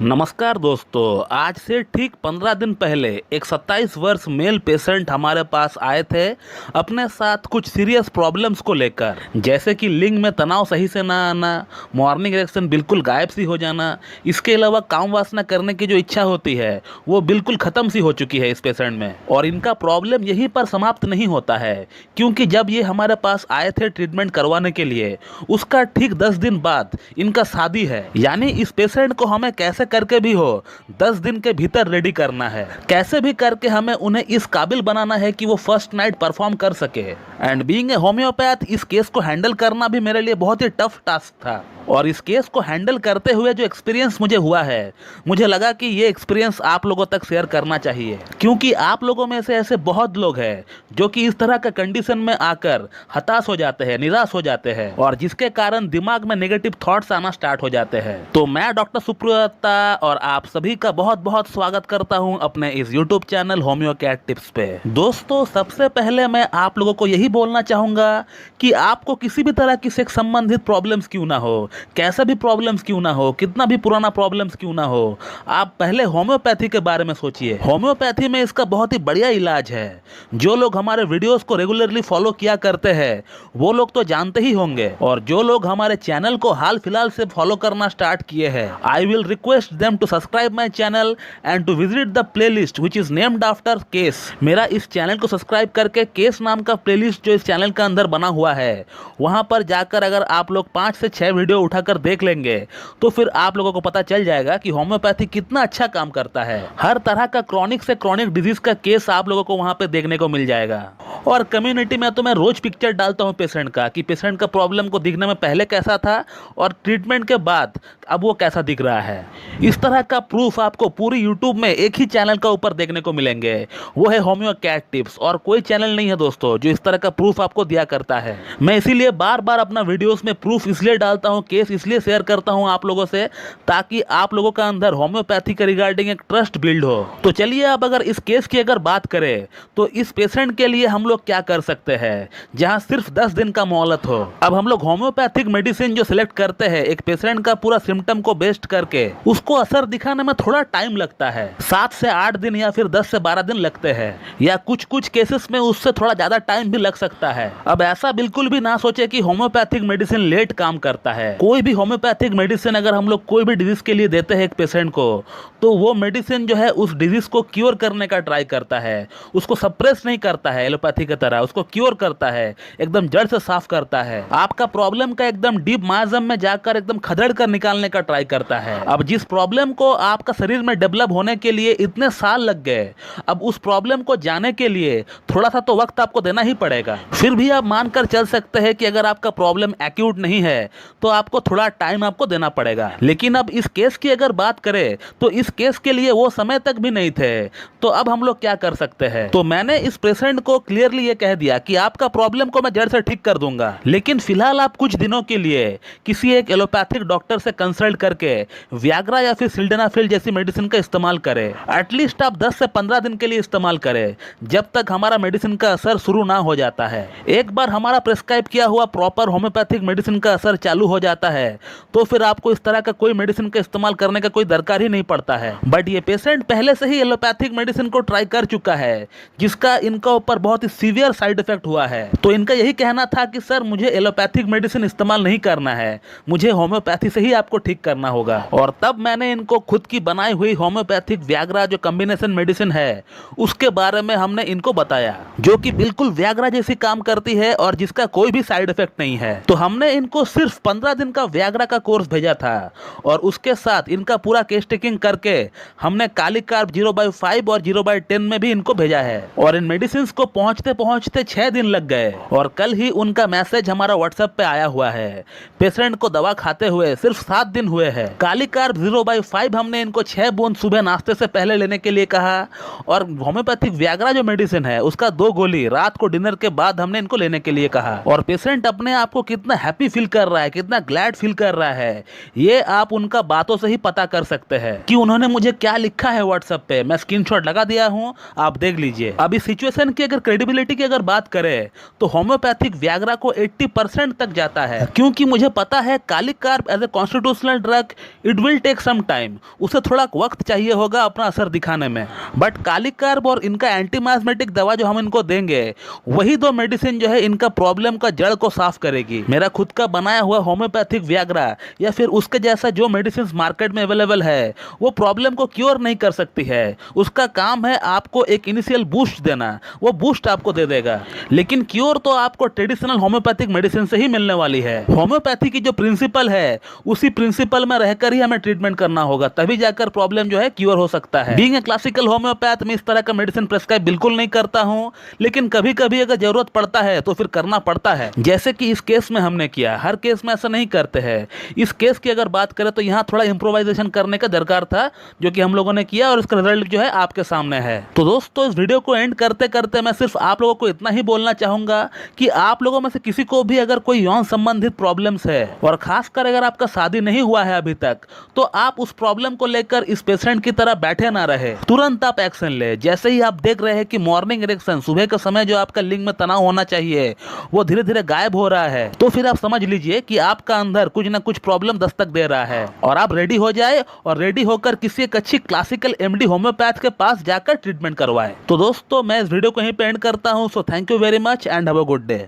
नमस्कार दोस्तों, आज से ठीक 15 दिन पहले एक 27 वर्ष मेल पेशेंट हमारे पास आए थे अपने साथ कुछ सीरियस प्रॉब्लम्स को लेकर, जैसे कि लिंग में तनाव सही से ना आना, मॉर्निंग इरेक्शन बिल्कुल गायब सी हो जाना। इसके अलावा काम वासना करने की जो इच्छा होती है वो बिल्कुल ख़त्म सी हो चुकी है इस पेशेंट में। और इनका प्रॉब्लम यहीं पर समाप्त नहीं होता है, क्योंकि जब ये हमारे पास आए थे ट्रीटमेंट करवाने के लिए, उसका ठीक 10 दिन बाद इनका शादी है। यानी इस पेशेंट को हमें कैसे करके भी हो 10 दिन के भीतर रेडी करना है, कैसे भी करके हमें उन्हें इस काबिल बनाना है कि वो फर्स्ट नाइट परफॉर्म कर सके। एंड बीइंग ए होम्योपैथ, इस केस को हैंडल करना भी मेरे लिए बहुत ही टफ टास्क था। और इस केस को हैंडल करते हुए जो एक्सपीरियंस मुझे हुआ है, मुझे लगा कि ये एक्सपीरियंस आप लोगों तक शेयर करना चाहिए, क्योंकि आप लोगों में से ऐसे बहुत लोग हैं जो कि इस तरह का कंडीशन में आकर हताश हो जाते हैं, निराश हो जाते हैं, और जिसके कारण दिमाग में नेगेटिव थॉट्स आना स्टार्ट हो जाते हैं। तो मैं डॉक्टर सुप्रियता और आप सभी का बहुत बहुत स्वागत करता हूं अपने इस YouTube channel homeo cat tips पे। दोस्तों, सबसे पहले मैं आप लोगों को यही बोलना चाहूंगा कि आपको किसी भी तरह की सेक्स संबंधित प्रॉब्लम्स क्यों ना हो, कैसा भी प्रॉब्लम्स क्यों ना हो, कितना भी पुराना प्रॉब्लम्स क्यों ना हो, आप पहले होम्योपैथी के बारे में सोचिए। होम्योपैथी में इसका बहुत ही बढ़िया इलाज है। जो लोग हमारे वीडियोस को रेगुलरली फॉलो किया करते हैं वो लोग तो जानते ही होंगे, और जो लोग हमारे चैनल को हाल फिलहाल से फॉलो करना स्टार्ट किए हैं, I will request them to subscribe my channel and to visit the playlist which is named after case. मेरा इस चैनल को सब्सक्राइब करके केस नाम का प्लेलिस्ट जो इस चैनल के अंदर बना हुआ है, वहां पर जाकर अगर आप लोग 5 से 6 वीडियो उठाकर देख लेंगे तो फिर आप लोगों को पता चल जाएगा कि होम्योपैथी कितना अच्छा काम करता है। हर तरह का क्रॉनिक से क्रॉनिक डिजीज का केस आप लोगों को वहां पे देखने को मिल जाएगा। और कम्युनिटी में तो मैं रोज पिक्चर डालता हूं पेशेंट का, कि पेशेंट का प्रॉब्लम को दिखने में पहले कैसा था और ट्रीटमेंट के बाद अब वो कैसा दिख रहा है। इस तरह का प्रूफ आपको पूरी यूट्यूब में एक ही चैनल का ऊपर देखने को मिलेंगे, वो है होम्यो कैट टिप्स। और कोई चैनल नहीं है दोस्तों जो इस तरह का प्रूफ आपको दिया करता है। मैं इसीलिए बार बार अपना वीडियोस में प्रूफ इसलिए डालता हूं, केस इसलिए शेयर करता हूं आप लोगों से, ताकि आप लोगों का अंदर होम्योपैथी के रिगार्डिंग एक ट्रस्ट बिल्ड हो। तो चलिए, अब अगर इस केस की अगर बात करें तो इस पेशेंट के लिए हम लोग क्या कर सकते हैं जहां सिर्फ 10 दिन का मोहलत हो। अब हम लोग होम्योपैथिक मेडिसिन जो सिलेक्ट करते हैं एक पेशेंट का पूरा सिम्टम को बेस्ड करके, उसको असर दिखाने में थोड़ा टाइम लगता है। 7 से 8 दिन या फिर 10 से 12 दिन लगते हैं, या कुछ कुछ केसेस में उससे थोड़ा ज्यादा टाइम भी लग सकता है। अब ऐसा बिल्कुल भी ना सोचे कि होम्योपैथिक मेडिसिन लेट काम करता है। कोई भी होम्योपैथिक मेडिसिन अगर हम लोग कोई भी डिजीज के लिए देते हैं एक पेशेंट को, तो वो मेडिसिन जो है उस डिजीज को क्योर करने का ट्राई करता है, उसको सप्रेस नहीं करता है एलोपैथी की तरह, उसको क्योर करता है, एकदम जड़ से साफ करता है, आपका प्रॉब्लम का एकदम डीप मायाजम में जाकर एकदम खदेड़ कर निकालने का ट्राई करता है। अब जिस प्रॉब्लम को आपका शरीर में डेवलप होने के लिए इतने साल लग गए, अब उस प्रॉब्लम को जाने के लिए थोड़ा सा तो वक्त आपको देना ही पड़ेगा। फिर भी आप मानकर चल सकते हैं कि अगर आपका प्रॉब्लम एक्यूट नहीं है तो आपको थोड़ा टाइम आपको देना पड़ेगा। लेकिन अब इस केस की अगर बात करें तो इस केस के लिए वो समय तक भी नहीं थे। तो अब हम लोग क्या कर सकते हैं? तो मैंने इस पेशेंट को क्लियरली ये कह दिया कि आपका प्रॉब्लम को मैं जड़ से ठीक कर दूंगा, लेकिन फिलहाल आप कुछ दिनों के लिए किसी एक एलोपैथिक डॉक्टर से कंसल्ट करके वियाग्रा या फिर सिल्डेनाफिल जैसी मेडिसिन का इस्तेमाल करें। एटलीस्ट आप 10 से 15 दिन के लिए इस्तेमाल करें, जब तक हमारा मेडिसिन का असर शुरू ना हो जाता है। एक बार हमारा प्रेस्क्राइब किया हुआ प्रॉपर होम्योपैथिक मेडिसिन का असर चालू हो जाता है तो फिर आपको इस तरह का कोई मेडिसिन का इस्तेमाल करने का कोई दरकार ही नहीं पड़ता है। बट ये पेशेंट पहले से ही एलोपैथिक मेडिसिन को ट्राई कर चुका है, जिसका इनका ऊपर बहुत ही सीवियर साइड इफेक्ट हुआ है। तो इनका यही कहना था कि सर मुझे एलोपैथिक मेडिसिन इस्तेमाल नहीं करना है, मुझे होम्योपैथी से ही आपको ठीक करना होगा। और तब मैंने इनको खुद की बनाई हुई होम्योपैथिक वियाग्रा जो कॉम्बिनेशन मेडिसिन है उसके बारे में हमने इनको बताया, जो कि बिल्कुल वियाग्रा जैसी काम करती है और जिसका कोई भी साइड इफेक्ट नहीं है। तो हमने इनको सिर्फ 15 दिन का वियाग्रा का कोर्स भेजा था, और उसके साथ इनका पूरा केस टेकिंग करके हमने कालीकार्ब 0/5 और 0/10 में भी इनको भेजा है। और इन मेडिसिन को पहुंचते पहुंचते 6 दिन लग गए, और कल ही उनका मैसेज हमारा व्हाट्सएप पे आया हुआ है। पेशेंट को दवा खाते हुए सिर्फ 7 दिन हुए हैं। कालीकार्ब 0/5 हमने इनको 6 बूंद सुबह नाश्ते से पहले लेने के लिए कहा, और होम्योपैथिक वियाग्रा जो मेडिसिन है उसका 2 गोली रात को डिनर के बाद हमने इनको लेने के लिए कहा। और पेशेंट अपने आप को कितना हैप्पी फील कर रहा है, कितना ग्लैड फील कर रहा है, ये आप उनका बातों से ही पता कर सकते हैं कि उन्होंने मुझे क्या लिखा है व्हाट्सएप पे। मैं स्क्रीनशॉट लगा दिया हूं, आप देख लीजिए। अब इस सिचुएशन की अगर क्रेडिबिलिटी की अगर बात करें तो होम्योपैथिक वियाग्रा को 80% तक जाता है, क्योंकि मुझे पता है kali carb as a constitutional drug it will take some some time, उसे थोड़ा वक्त चाहिए होगा अपना असर दिखाने में। बट कालिक कार्ब और इनका एंटीमास्मेटिक दवा जो हम इनको देंगे, वही दो मेडिसिन जो है इनका प्रॉब्लम का जड़ को साफ करेगी। मेरा खुद का बनाया हुआ होम्योपैथिक व्याग्रा या फिर उसके जैसा जो मेडिसिन मार्केट में अवेलेबल है, वो प्रॉब्लम को क्योर नहीं कर सकती है। उसका काम है आपको एक इनिशियल बूस्ट देना, वो बूस्ट आपको दे देगा। लेकिन क्योर तो आपको ट्रेडिशनल होम्योपैथिक मेडिसिन से ही मिलने वाली है। होम्योपैथी की जो प्रिंसिपल है, उसी प्रिंसिपल में रहकर ही हमें ट्रीटमेंट करना होगा, तभी जाकर प्रॉब्लम जो है क्योर हो सकता है। बीइंग ए क्लासिकल होम्योपैथ में इस तरह का मेडिसिन प्रेस्क्राइब बिल्कुल नहीं करता हूं, लेकिन कभी कभी अगर जरूरत पड़ता है तो फिर करना पड़ता है, जैसे कि इस केस में हमने किया। हर केस में ऐसा नहीं करते हैं। इस केस की अगर बात करें तो यहाँ थोड़ा इंप्रोवाइजेशन करने का दरकार था, जो कि हम लोगों ने किया और इसका रिजल्ट जो है आपके सामने है। तो दोस्तों, इस वीडियो को एंड करते करते मैं सिर्फ आप लोगों को इतना ही बोलना चाहूंगा कि आप लोगों में से किसी को भी अगर कोई यौन संबंधित प्रॉब्लम्स है, और खासकर अगर आपका शादी नहीं हुआ है अभी तक, तो आप उस प्रॉब्लम को लेकर इस पेशेंट की तरह बैठे ना रहे, तुरंत आप एक्शन ले। जैसे ही आप देख रहे हैं कि मॉर्निंग इरेक्शन, सुबह के समय जो आपका लिंग में तनाव होना चाहिए, वो धीरे धीरे गायब हो रहा है, तो फिर आप समझ लीजिए कि आपका अंदर कुछ ना कुछ प्रॉब्लम दस्तक दे रहा है, और आप रेडी हो जाए और रेडी होकर किसी एक अच्छी क्लासिकल एमडी होम्योपैथ के पास जाकर ट्रीटमेंट करवाए। तो दोस्तों, मैं इस वीडियो को यहीं पे एंड करता हूं। So thank you very much and have a good day.